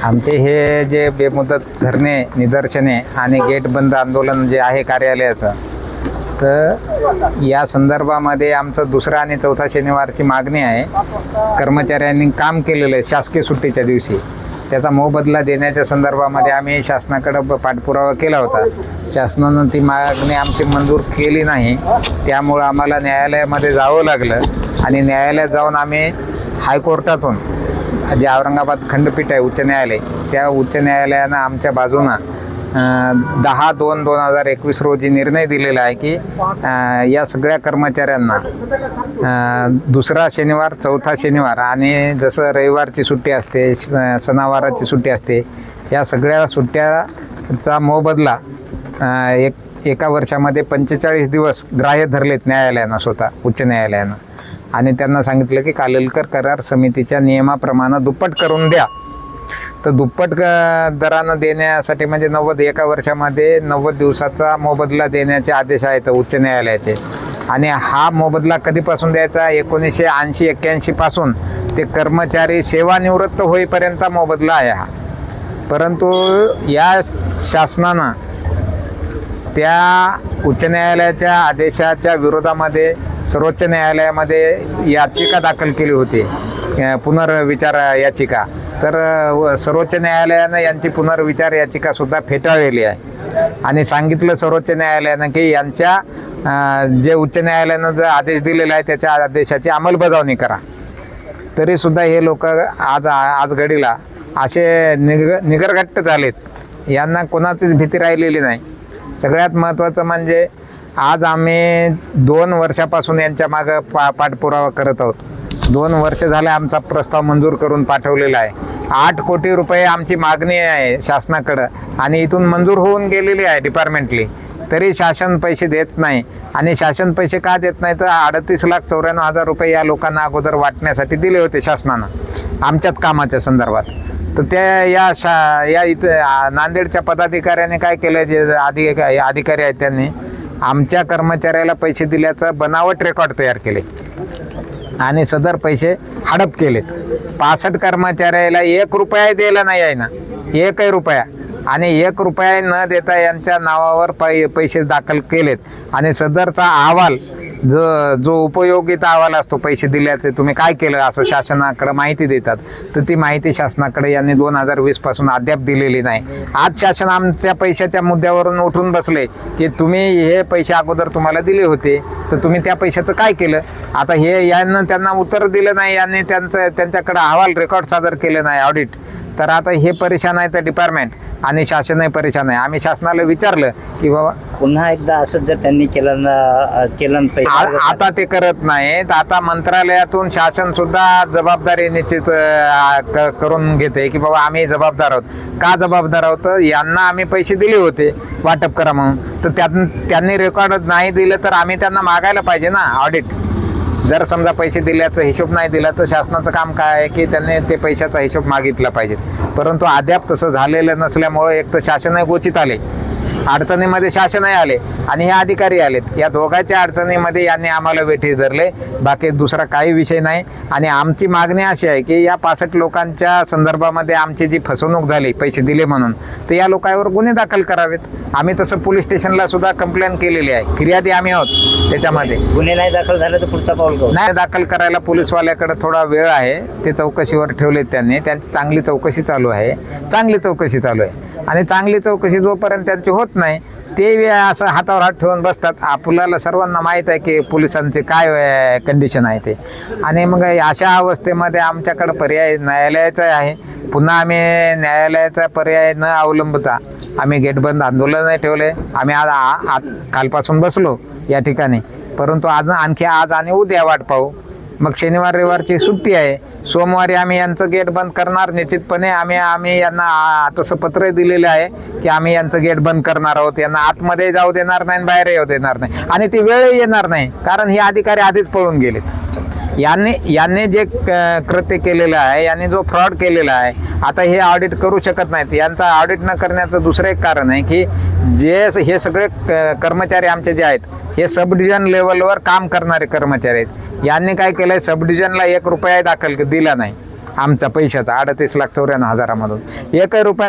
आमचे हे जे बेमुदत धरणे निदर्शने आणि गेट बंद आंदोलन जे आहे कार्यालयाचं, तर या संदर्भामध्ये आमचं दुसरा आणि चौथा शनिवारची मागणी आहे. कर्मचाऱ्यांनी काम केलेलं आहे शासकीय सुट्टीच्या दिवशी, त्याचा मोबदला देण्याच्या संदर्भामध्ये आम्ही शासनाकडं पाठपुरावा केला होता. शासनानं ती मागणी आमची मंजूर केली नाही, त्यामुळं आम्हाला न्यायालयामध्ये जावं लागलं आणि न्यायालयात जाऊन आम्ही हायकोर्टातून, जे औरंगाबाद खंडपीठ आहे उच्च न्यायालय, त्या उच्च न्यायालयानं आमच्या बाजूनं 10/2/2021 रोजी निर्णय दिलेला आहे की या सगळ्या कर्मचाऱ्यांना दुसरा शनिवार, चौथा शनिवार आणि जसं रविवारची सुट्टी असते, सणावाराची सुट्टी असते, या सगळ्या सुट्ट्याचा मोबदला एका वर्षामध्ये 45 दिवस ग्राह्य धरलेत न्यायालयानं, स्वतः उच्च न्यायालयानं. आणि त्यांना सांगितलं की कालेलकर करार समितीच्या नियमाप्रमाणे दुप्पट करून द्या. तर दुप्पट दरानं देण्यासाठी म्हणजे 90 एका वर्षामध्ये 90 दिवसाचा मोबदला देण्याचे आदेश आहेत उच्च न्यायालयाचे. आणि हा मोबदला कधीपासून द्यायचा? 1980-81 पासून ते कर्मचारी सेवानिवृत्त होईपर्यंतचा मोबदला आहे हा. परंतु या शासनानं त्या उच्च न्यायालयाच्या आदेशाच्या विरोधामध्ये सर्वोच्च न्यायालयामध्ये याचिका दाखल केली होती, पुनर्विचार याचिका. तर सर्वोच्च न्यायालयानं यांची पुनर्विचार याचिकासुद्धा फेटाळलेली आहे आणि सांगितलं सर्वोच्च न्यायालयानं की यांच्या जे उच्च न्यायालयानं जो आदेश दिलेला आहे त्याच्या आदेशाची अंमलबजावणी करा. तरीसुद्धा हे लोक आज घडीला असे निगरगट्ट झालेत, यांना कोणाचीच भीती राहिलेली नाही. सगळ्यात महत्त्वाचं म्हणजे आज आम्ही 2 वर्षापासून यांच्या मागं पाठपुरावा करत आहोत. 2 वर्ष झाले आमचा प्रस्ताव मंजूर करून पाठवलेला आहे. 8 कोटी रुपये आमची मागणी आहे शासनाकडं आणि इथून मंजूर होऊन गेलेली आहे डिपार्टमेंटली. तरी शासन पैसे देत नाही. आणि शासन पैसे का देत नाही? तर 38,94,000 रुपये या लोकांना अगोदर वाटण्यासाठी दिले होते शासनानं आमच्याच कामाच्या संदर्भात. तर त्या या इथं नांदेडच्या पदाधिकाऱ्यांनी काय केलं, जे अधिकारी आहेत त्यांनी आमच्या कर्मचाऱ्याला पैसे दिल्याचं बनावट रेकॉर्ड तयार केले आणि सदर पैसे हडप केलेत. 65 कर्मचाऱ्याला 1 रुपया दिला नाही आहे ना, 1 रुपया. आणि 1 रुपया न देता यांच्या नावावर पैसे दाखल केलेत. आणि सदरचा अहवाल जो उपयोगिता अहवाल असतो, पैसे दिल्याचे तुम्ही काय केलं असं शासनाकडे माहिती देतात, तर ती माहिती शासनाकडे यांनी 2020 पासून अद्याप दिलेली नाही. आज शासन आमच्या पैशाच्या मुद्द्यावरून उठून बसले की तुम्ही हे पैसे अगोदर तुम्हाला दिले होते, तर तुम्ही त्या पैशाचं काय केलं? आता हे यांना त्यांना उत्तर दिलं नाही, यांनी त्यांच्याकडे अहवाल रेकॉर्ड सादर केले नाही, ऑडिट. तर आता हे परेशान आहे, तर डिपार्टमेंट आणि शासनही परेशान आहे. आम्ही शासनाला विचारलं की बाबा पुन्हा एकदा असं जर त्यांनी केलं आता ते करत नाहीत. आता मंत्रालयातून शासन सुद्धा जबाबदारी निश्चित करून घेते की बाबा आम्ही जबाबदार आहोत. का जबाबदार आहोत? यांना आम्ही पैसे दिले होते वाटप करा म्हणून, तर त्यांनी रेकॉर्ड नाही दिलं तर आम्ही त्यांना मागायला पाहिजे ना ऑडिट. जर समजा पैसे दिल्याचा हिशोब नाही दिला तर शासनाचं काम काय आहे की त्यांनी ते पैशाचा हिशोब मागितला पाहिजे. परंतु अद्याप तसं झालेलं नसल्यामुळं एक तर शासनही गोचित आले, अडचणीमध्ये शासनही आले आणि हे अधिकारी आलेत. या दोघांच्या अडचणीमध्ये यांनी आम्हाला वेठीस धरले, बाकी दुसरा काही विषय नाही. आणि आमची मागणी अशी आहे की या 65 लोकांच्या संदर्भामध्ये आमची जी फसवणूक झाली पैसे दिले म्हणून, तर या लोकांवर गुन्हे दाखल करावेत. आम्ही तसं पोलीस स्टेशनला सुद्धा कंप्लेंट केलेली आहे, फिर्यादी आम्ही आहोत. त्याच्यामध्ये गुन्हे नाही दाखल झाले तर पुढचा पाऊल नाही दाखल करायला पोलीसवाल्याकडे थोडा वेळ आहे, ते चौकशीवर ठेवलेत त्यांनी. त्यांची चांगली चौकशी चालू आहे, आणि चांगली चौकशी जोपर्यंत त्यांची होत नाही ते असं हातावर हात ठेवून बसतात. आपल्याला सर्वांना माहीत आहे की पोलिसांचे काय कंडिशन आहे ते. आणि मग अशा अवस्थेमध्ये आमच्याकडं पर्याय न्यायालयाचा आहे. पुन्हा आम्ही न्यायालयाचा पर्याय न अवलंबता आम्ही गेटबंद आंदोलनही ठेवले. आम्ही आज कालपासून बसलो या ठिकाणी, परंतु आणखी आज आणि उद्या वाट पाहू. मग शनिवार रविवारची सुट्टी आहे, सोमवारी आम्ही यांचं गेट बंद करणार निश्चितपणे. आम्ही यांना तसं पत्र दिलेलं आहे की आम्ही यांचं गेट बंद करणार आहोत. यांना आतमध्ये जाऊ देणार नाही, बाहेर येऊ देणार नाही. आणि ती वेळही येणार नाही, कारण हे अधिकारी आधीच पळून गेलेत. यांनी जे कृत्य केलेलं आहे, यांनी जो फ्रॉड केलेला आहे, आता हे ऑडिट करू शकत नाहीत. यांचा ऑडिट न करण्याचं दुसरं एक कारण आहे की हे सगळे कर्मचारी आमचे जे आहेत हे सब डिव्हिजन लेवलवर काम करणारे कर्मचारी आहेत. यांनी काय केलं, सब डिव्हिजनला 1 रुपया दाखल दिला नाही. आमचा पैशाचा 38,94,000 एकही रुपया